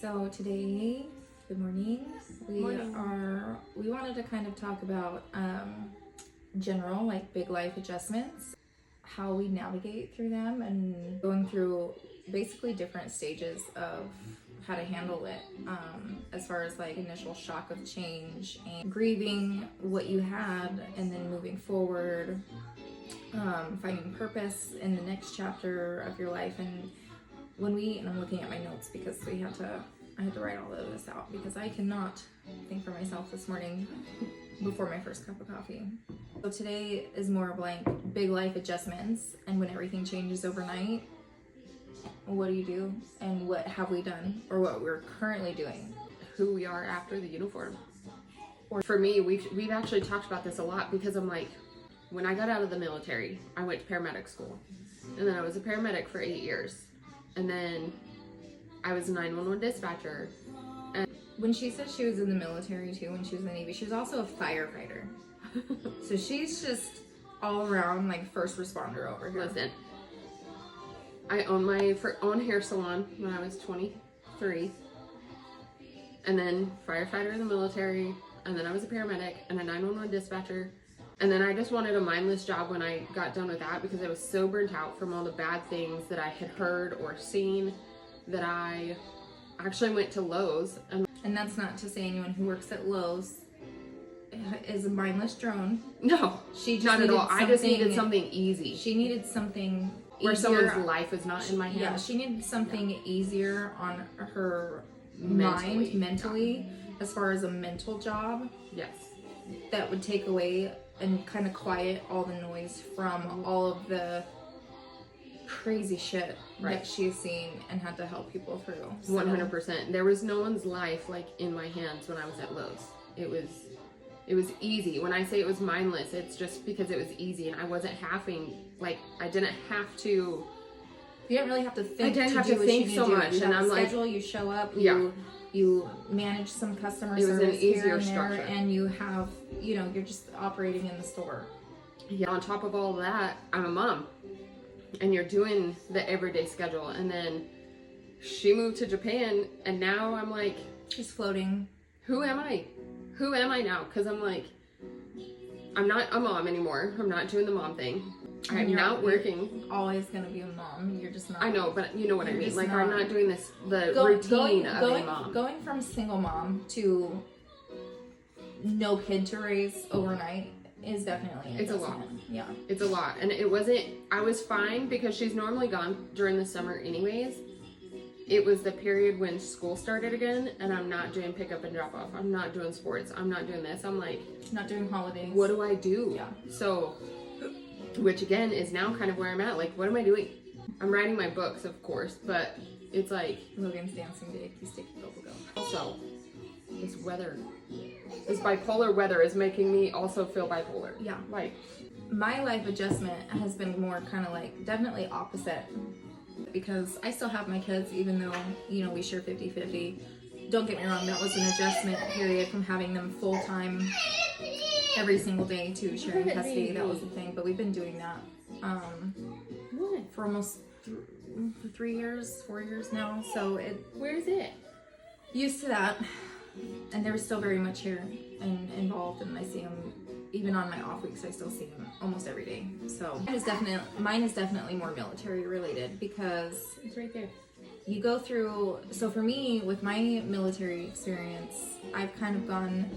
So today, good morning. We wanted to kind of talk about general, like big life adjustments, how we navigate through them, and going through basically different stages of how to handle it, as far as like initial shock of change and grieving what you had and then moving forward, finding purpose in the next chapter of your life. And I'm looking at my notes because I had to write all of this out because I cannot think for myself this morning before my first cup of coffee. So today is more of like big life adjustments, and when everything changes overnight, what do you do and what have we done or what we're currently doing? Who we are after the uniform. Or for me, we've actually talked about this a lot because I'm like, when I got out of the military, I went to paramedic school, and then I was a paramedic for 8 years. And then I was a 911 dispatcher. And when she said she was in the military too, when she was in the Navy, she was also a firefighter. So she's just all around like first responder over here. Listen, I owned my own hair salon when I was 23. And then firefighter in the military. And then I was a paramedic and a 911 dispatcher. And then I just wanted a mindless job when I got done with that because I was so burnt out from all the bad things that I had heard or seen that I actually went to Lowe's. And that's not to say anyone who works at Lowe's is a mindless drone. No, she just not at all. I just needed something easy. She needed something where easier. Someone's life is not in my hands. Yeah, she needed something easier on her mentally, as far as a mental job. Yes. That would take away and kind of quiet all the noise from all of the crazy shit that she's seen and had to help people through. So. 100%. There was no one's life like in my hands when I was at Lowe's. It was easy. When I say it was mindless, it's just because it was easy and I wasn't I didn't have to. You didn't really have to think. I didn't have to think so much, and I'm like, you show up. You manage some customer service. It was an easier structure, and you have, you're just operating in the store. Yeah. On top of all that, I'm a mom, and you're doing the everyday schedule. And then she moved to Japan, and now I'm like, she's floating. Who am I? Who am I now? Because I'm like, I'm not a mom anymore. I'm not doing the mom thing. I'm not working. You're always gonna be a mom. You're just not. I know, but you know what I mean. Like, I'm not doing routine of a mom. Going from single mom to no kid to raise overnight is definitely it's a lot. Yeah, it's a lot, and it wasn't. I was fine because she's normally gone during the summer anyways. It was the period when school started again, and I'm not doing pickup and drop off. I'm not doing sports. I'm not doing this. I'm like, not doing holidays. What do I do? Yeah. So. Which again is now kind of where I'm at. Like, what am I doing? I'm writing my books, of course, but it's like Logan's dancing day. He's taking bubblegum. Also, this bipolar weather is making me also feel bipolar. Yeah. Like, my life adjustment has been more kind of like definitely opposite because I still have my kids, even though we share 50-50. Don't get me wrong, that was an adjustment period from having them full time every single day to sharing custody. That was the thing, but we've been doing that for almost 4 years now. So where is it? Used to that, and they're still very much here and involved, and I see them even on my off weeks. I still see them almost every day. So mine is definitely more military related because it's right there. You go through. So for me, with my military experience, I've kind of gone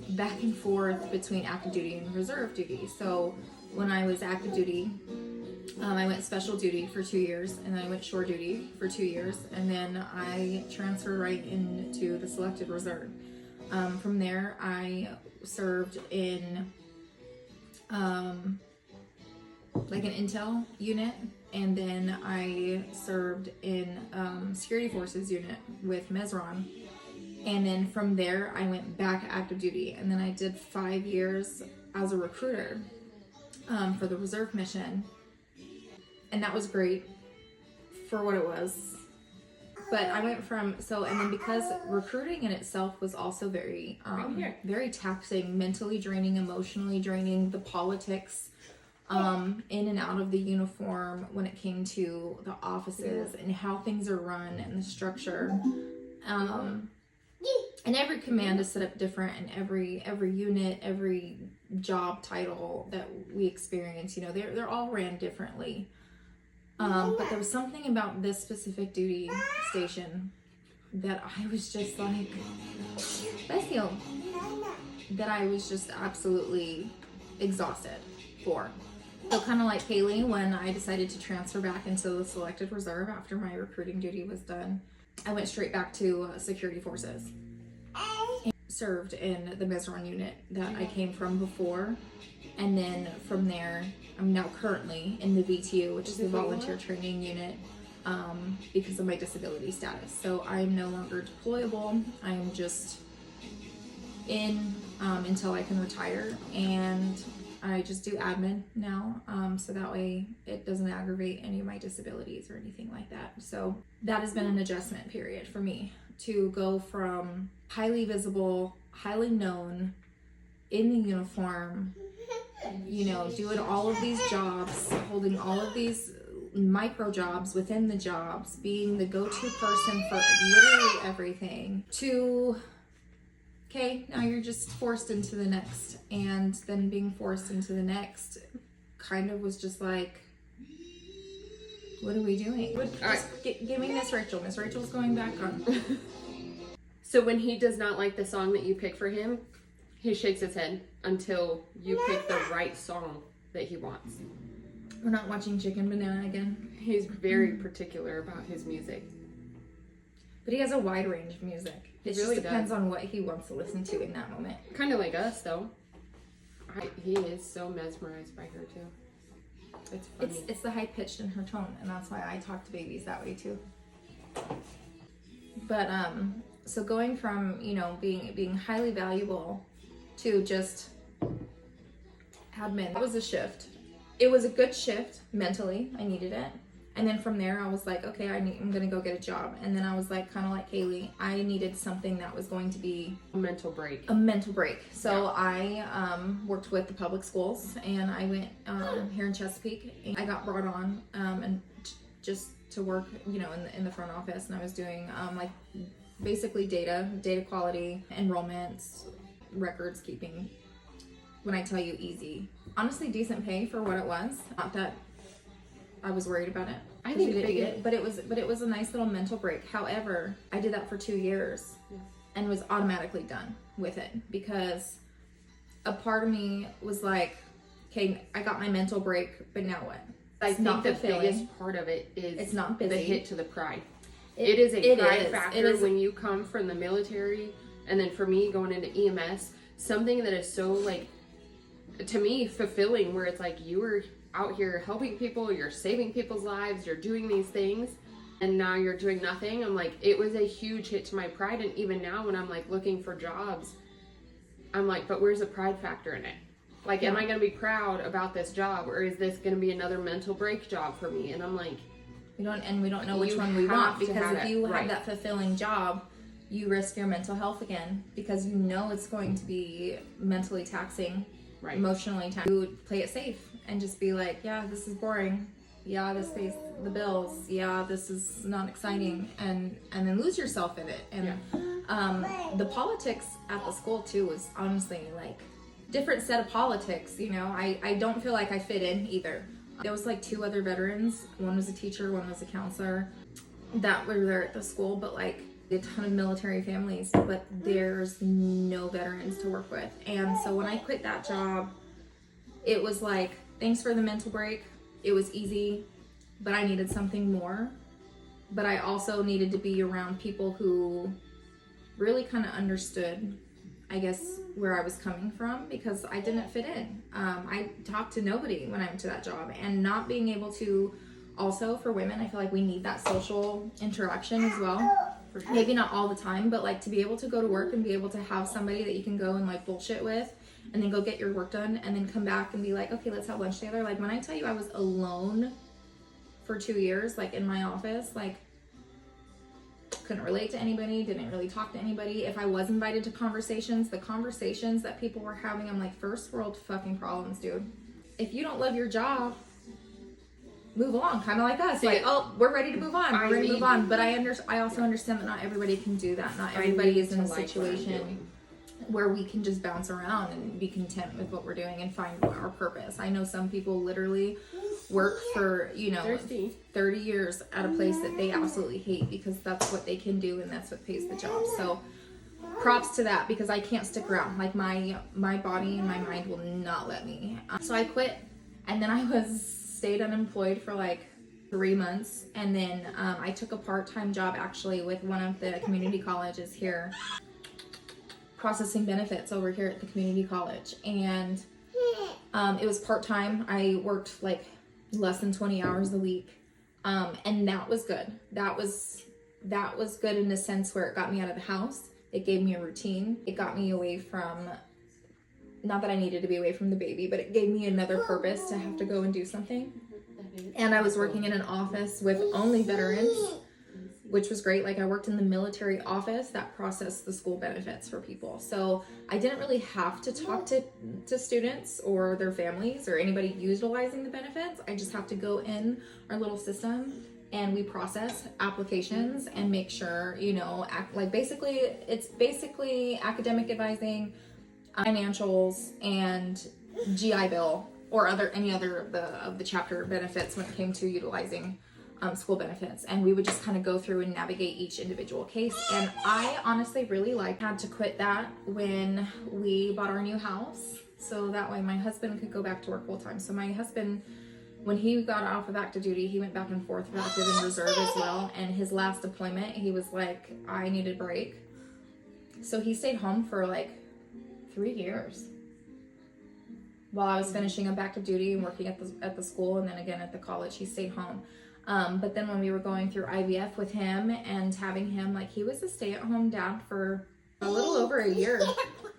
back and forth between active duty and reserve duty. So when I was active duty, I went special duty for 2 years, and then I went shore duty for 2 years, and then I transferred right into the selective reserve. From there, I served in like an intel unit, and then I served in security forces unit with Mesron. And then from there, I went back active duty. And then I did 5 years as a recruiter for the reserve mission. And that was great for what it was. But I went from, and then because recruiting in itself was also very, very taxing, mentally draining, emotionally draining, the politics in and out of the uniform when it came to the offices and how things are run and the structure. And every command is set up different, and every unit, every job title that we experience, you know, they're all ran differently. But there was something about this specific duty station that I was just like, that I was just absolutely exhausted for. So kind of like Kaylee, when I decided to transfer back into the selected reserve after my recruiting duty was done, I went straight back to security forces. And served in the Mesron unit that I came from before. And then from there, I'm now currently in the VTU, which is the volunteer training unit, because of my disability status. So I'm no longer deployable. I'm just in until I can retire, and I just do admin now, so that way it doesn't aggravate any of my disabilities or anything like that. So that has been an adjustment period for me to go from highly visible, highly known, in the uniform, you know, doing all of these jobs, holding all of these micro jobs within the jobs, being the go-to person for literally everything, to okay, now you're just forced into the next, and then being forced into the next kind of was just like, what are we doing? Give me Miss Rachel. Miss Rachel's going back on. So when he does not like the song that you pick for him, he shakes his head until you pick the right song that he wants. We're not watching Chicken Banana again. He's very particular about his music. But he has a wide range of music. It really just depends does. on what he wants to listen to in that moment. Kind of like us, though. He is so mesmerized by her, too. It's funny. It's the high pitched in her tone, and that's why I talk to babies that way, too. But, so going from, you know, being highly valuable to just admin, that was a shift. It was a good shift mentally. I needed it. And then from there, I was like, okay, I'm going to go get a job. And then I was like, kind of like Kaylee, I needed something that was going to be a mental break. So I worked with the public schools, and I went here in Chesapeake. I got brought on and just to work, you know, in the front office. And I was doing like basically data quality, enrollments, records keeping. When I tell you easy, honestly, decent pay for what it was. Not that I was worried about it. I think but it was a nice little mental break. However, I did that for 2 years and was automatically done with it, because a part of me was like, okay, I got my mental break, but now what? I think the biggest part of it is it's not busy. The hit to the pride. It is a pride factor when you come from the military, and then for me going into EMS, something that is so, like, to me, fulfilling, where it's like you were out here helping people, you're saving people's lives, you're doing these things, and now you're doing nothing. I'm like, it was a huge hit to my pride. And even now when I'm like looking for jobs, I'm like, but where's the pride factor in it? Like, am I going to be proud about this job, or is this going to be another mental break job for me? And I'm like, we don't know which one we want, because if you have that fulfilling job, you risk your mental health again, because you know it's going to be mentally taxing, emotionally taxing. You would play it safe and just be like, yeah, this is boring. Yeah, this pays the bills. Yeah, this is not exciting, and then lose yourself in it. And the politics at the school too was honestly like different set of politics. You know, I don't feel like I fit in either. There was like 2 other veterans. One was a teacher, one was a counselor that were there at the school, but like a ton of military families, but there's no veterans to work with. And so when I quit that job, it was like, thanks for the mental break. It was easy, but I needed something more. But I also needed to be around people who really kind of understood, I guess, where I was coming from, because I didn't fit in. I talked to nobody when I went to that job, and not being able to, also for women, I feel like we need that social interaction as well. Maybe not all the time, but like to be able to go to work and be able to have somebody that you can go and like bullshit with, and then go get your work done, and then come back and be like, okay, let's have lunch together. Like, when I tell you I was alone for 2 years, like in my office, like couldn't relate to anybody, didn't really talk to anybody. If I was invited to conversations, the conversations that people were having, I'm like, first world fucking problems, dude. If you don't love your job, move along, kind of like us. See, like, oh, we're ready to move on. We're ready to move on. But I also Yeah. understand that not everybody can do that. Not everybody is in a to like what I'm situation doing. where we can just bounce around and be content with what we're doing and find our purpose. I know some people literally work for, you know, Thirsty. 30 years at a place that they absolutely hate because that's what they can do and that's what pays the job. So props to that, because I can't stick around. Like my body and my mind will not let me. So I quit, and then I stayed unemployed for like 3 months, and then I took a part-time job actually with one of the community colleges here, processing benefits over here at the community college. And it was part-time. I worked like less than 20 hours a week, and that was good. That was good in a sense where it got me out of the house. It gave me a routine. It got me away from, not that I needed to be away from the baby, but it gave me another purpose to have to go and do something. And I was working in an office with only veterans, which was great. Like I worked in the military office that processed the school benefits for people. So I didn't really have to talk to students or their families or anybody utilizing the benefits. I just have to go in our little system and we process applications and make sure, you know, it's basically academic advising, financials, and GI Bill or any other of the chapter benefits when it came to utilizing school benefits. And we would just kind of go through and navigate each individual case. And I honestly really had to quit that when we bought our new house, so that way my husband could go back to work full time. So my husband, when he got off of active duty, he went back and forth for active and reserve as well. And his last deployment, he was like, I need a break. So he stayed home for like 3 years while I was finishing up active duty and working at the school, and then again at the college. He stayed home. But then when we were going through IVF with him and having him, like, he was a stay-at-home dad for a little over a year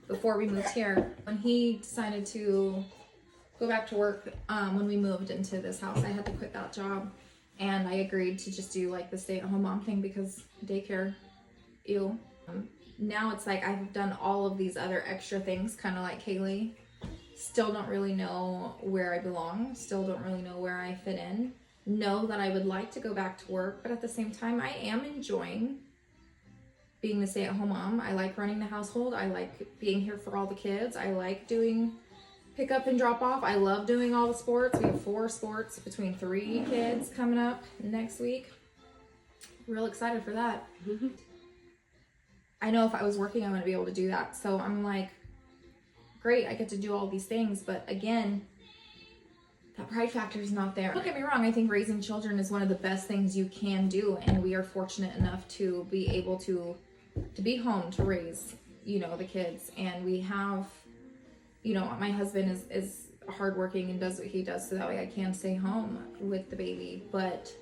before we moved here. When he decided to go back to work, when we moved into this house, I had to quit that job, and I agreed to just do like the stay-at-home mom thing because daycare, ew. Now it's like I've done all of these other extra things, kind of like Kaylee. Still don't really know where I belong. Still don't really know where I fit in. Know that I would like to go back to work, but at the same time, I am enjoying being the stay-at-home mom. I like running the household. I like being here for all the kids. I like doing pick up and drop off. I love doing all the sports. We have 4 sports between 3 kids coming up next week. Real excited for that. I know if I was working, I wouldn't be able to do that. So I'm like, great, I get to do all these things. But again, that pride factor is not there. Don't get me wrong, I think raising children is one of the best things you can do. And we are fortunate enough to be able to be home to raise, you know, the kids. And we have, you know, my husband is hardworking and does what he does so that way I can stay home with the baby. But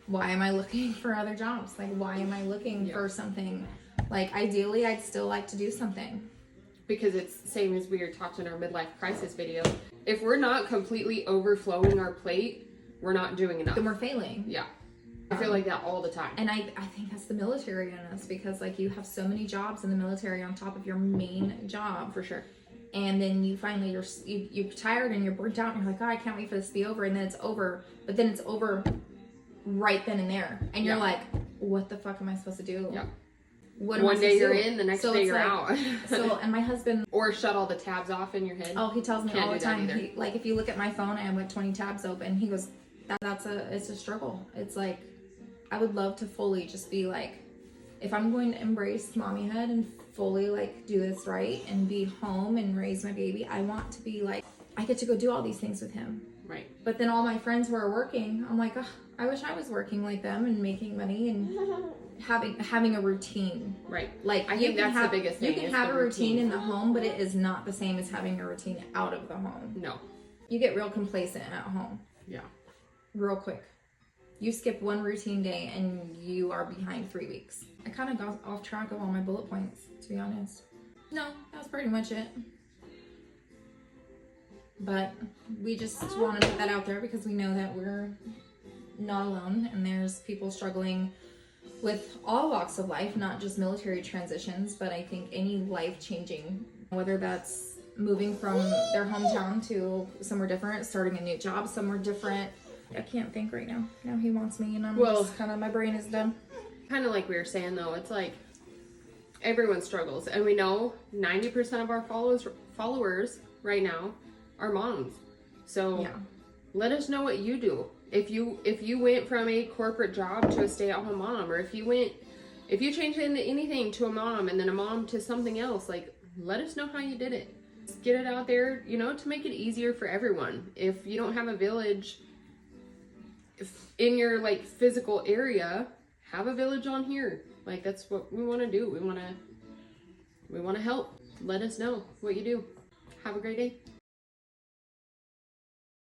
why am I looking for other jobs? Like, why am I looking for something? Like, ideally, I'd still like to do something. Because it's same as we were talking in our midlife crisis video. If we're not completely overflowing our plate, we're not doing enough. Then we're failing. Yeah. I feel like that all the time. And I think that's the military in us, because like you have so many jobs in the military on top of your main job. For sure. And then you finally, you're tired and you're burnt out and you're like, oh, I can't wait for this to be over. And then it's over. But then it's over right then and there. And you're like, what the fuck am I supposed to do? Yeah. What One day you're in, the next day you're out. And my husband... Or shut all the tabs off in your head. Oh, he tells me Can't all the do that time. either. Like, if you look at my phone, I have like 20 tabs open. He goes, it's a struggle. It's like, I would love to fully just be like, if I'm going to embrace mommyhood and fully like do this right and be home and raise my baby, I want to be like, I get to go do all these things with him. Right. But then all my friends who are working, I'm like, oh, I wish I was working like them and making money and having a routine. Right. Like, I think that's the biggest thing. You can have a routine in the home, but it is not the same as having a routine out of the home. No. You get real complacent at home. Yeah. Real quick. You skip one routine day and you are behind 3 weeks. I kind of got off track of all my bullet points, to be honest. No, that was pretty much it. But we just wanted to put that out there because we know that we're not alone and there's people struggling with all walks of life, not just military transitions, but I think any life-changing, whether that's moving from their hometown to somewhere different, starting a new job somewhere different. I can't think right now. Now he wants me, and I'm just kind of, my brain is done. Kind of like we were saying though, it's like everyone struggles, and we know 90% of our followers right now are moms. So Yeah. let us know what you do. If you went from a corporate job to a stay-at-home mom, or if you changed into anything to a mom and then a mom to something else, like, let us know how you did it. Just get it out there, you know, to make it easier for everyone. If you don't have a village in your like physical area, have a village on here. Like, that's what we want to do. We want to help. Let us know what you do. Have a great day.